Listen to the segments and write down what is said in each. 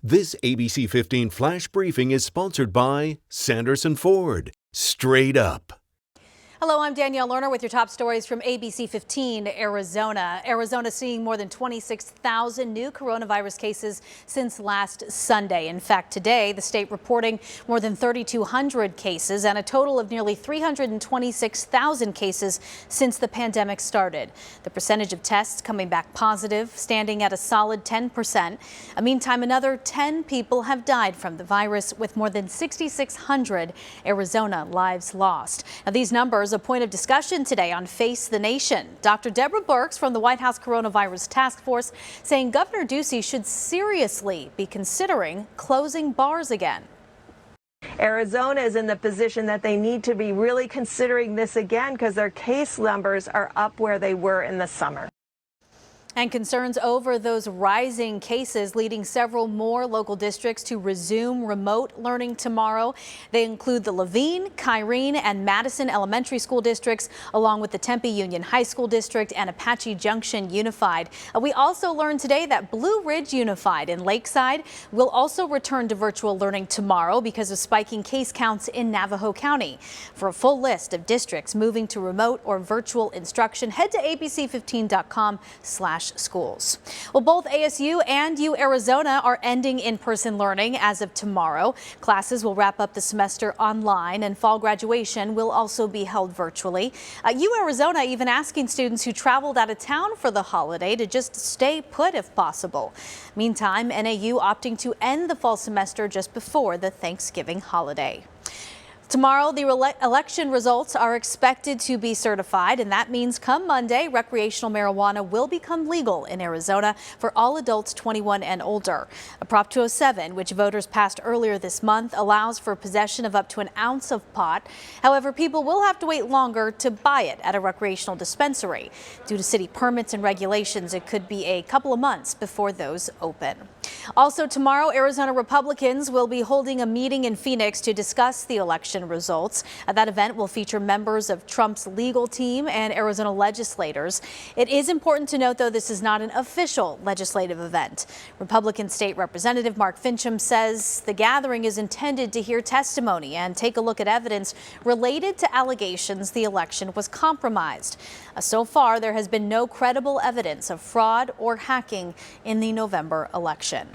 This ABC 15 Flash Briefing is sponsored by Sanderson Ford. Straight up. Hello, I'm Danielle Lerner with your top stories from ABC15 Arizona. Arizona seeing more than 26,000 new coronavirus cases since last Sunday. In fact, today the state reporting more than 3,200 cases and a total of nearly 326,000 cases since the pandemic started. The percentage of tests coming back positive standing at a solid 10%. Meantime, another 10 people have died from the virus, with more than 6,600 Arizona lives lost. Now, these numbers a point of discussion today on Face the Nation. Dr. Deborah Birx from the White House Coronavirus Task Force saying Governor Ducey should seriously be considering closing bars again. Arizona is in the position that they need to be really considering this again because their case numbers are up where they were in the summer. And concerns over those rising cases leading several more local districts to resume remote learning tomorrow. They include the Levine, Kyrene, and Madison elementary school districts, along with the Tempe Union High School District and Apache Junction Unified. We also learned today that Blue Ridge Unified in Lakeside will also return to virtual learning tomorrow because of spiking case counts in Navajo County. For a full list of districts moving to remote or virtual instruction, head to abc15.com/schools. Well, both ASU and U Arizona are ending in-person learning as of tomorrow. Classes will wrap up the semester online, and fall graduation will also be held virtually. U Arizona even asking students who traveled out of town for the holiday to just stay put if possible. Meantime, NAU opting to end the fall semester just before the Thanksgiving holiday. Tomorrow, the election results are expected to be certified, and that means come Monday, recreational marijuana will become legal in Arizona for all adults 21 and older. A Prop 207, which voters passed earlier this month, allows for possession of up to an ounce of pot. However, people will have to wait longer to buy it at a recreational dispensary. Due to city permits and regulations, it could be a couple of months before those open. Also tomorrow, Arizona Republicans will be holding a meeting in Phoenix to discuss the election results. That event will feature members of Trump's legal team and Arizona legislators. It is important to note, though, this is not an official legislative event. Republican State Representative Mark Fincham says the gathering is intended to hear testimony and take a look at evidence related to allegations the election was compromised. So far, there has been no credible evidence of fraud or hacking in the November election.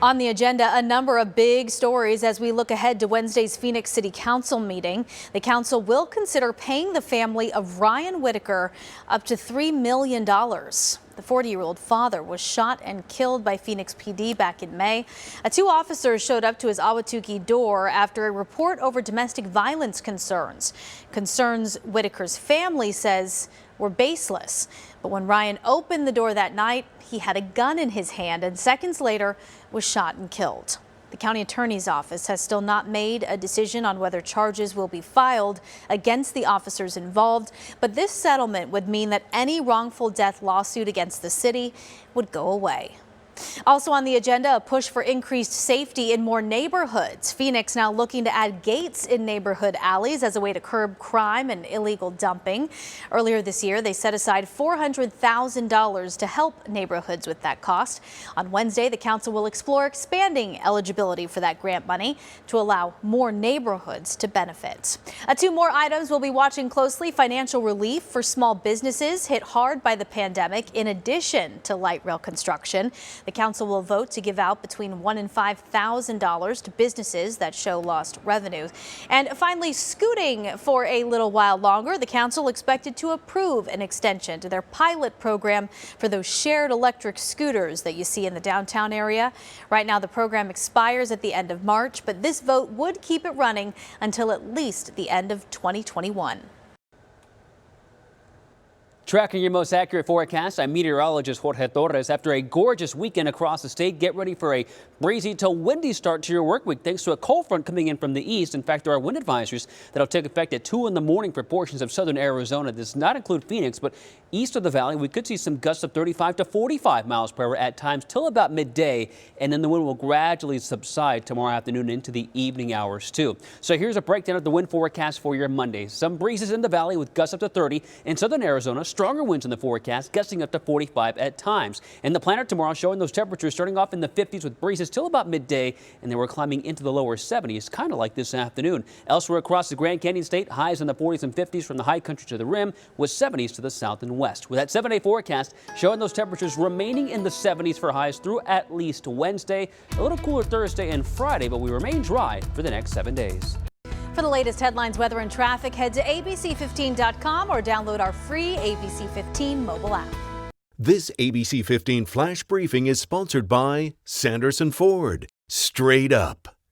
On the agenda, a number of big stories as we look ahead to Wednesday's Phoenix City Council meeting. The council will consider paying the family of Ryan Whitaker up to $3 million. The 40-year-old father was shot and killed by Phoenix PD back in May. Two officers showed up to his Ahwatukee door after a report over domestic violence concerns. Concerns Whitaker's family says were baseless. But when Ryan opened the door that night, he had a gun in his hand and seconds later was shot and killed. The county attorney's office has still not made a decision on whether charges will be filed against the officers involved, but this settlement would mean that any wrongful death lawsuit against the city would go away. Also on the agenda, a push for increased safety in more neighborhoods. Phoenix now looking to add gates in neighborhood alleys as a way to curb crime and illegal dumping. Earlier this year, they set aside $400,000 to help neighborhoods with that cost. On Wednesday, the council will explore expanding eligibility for that grant money to allow more neighborhoods to benefit. Two more items we'll be watching closely: financial relief for small businesses hit hard by the pandemic, in addition to light rail construction. The council will vote to give out between $1,000 and $5,000 to businesses that show lost revenue. And finally, scooting for a little while longer. The council expected to approve an extension to their pilot program for those shared electric scooters that you see in the downtown area. Right now, the program expires at the end of March, but this vote would keep it running until at least the end of 2021. Tracking your most accurate forecast, I'm meteorologist Jorge Torres. After a gorgeous weekend across the state, get ready for a breezy to windy start to your work week thanks to a cold front coming in from the east. In fact, there are wind advisories that'll take effect at 2 in the morning for portions of southern Arizona. This does not include Phoenix, but East of the valley, we could see some gusts of 35 to 45 miles per hour at times till about midday, and then the wind will gradually subside tomorrow afternoon into the evening hours too. So here's a breakdown of the wind forecast for your Monday. Some breezes in the valley with gusts up to 30. In southern Arizona, stronger winds in the forecast, gusting up to 45 at times. And the planner tomorrow showing those temperatures starting off in the 50s with breezes till about midday, and they were climbing into the lower 70s, kind of like this afternoon. Elsewhere across the Grand Canyon State, highs in the 40s and 50s from the high country to the rim, with 70s to the south and west. With that 7-day forecast showing those temperatures remaining in the 70s for highs through at least Wednesday. A little cooler Thursday and Friday, but we remain dry for the next 7 days. For the latest headlines, weather, and traffic, head to ABC15.com or download our free ABC15 mobile app. This ABC 15 Flash Briefing is sponsored by Sanderson Ford. Straight up.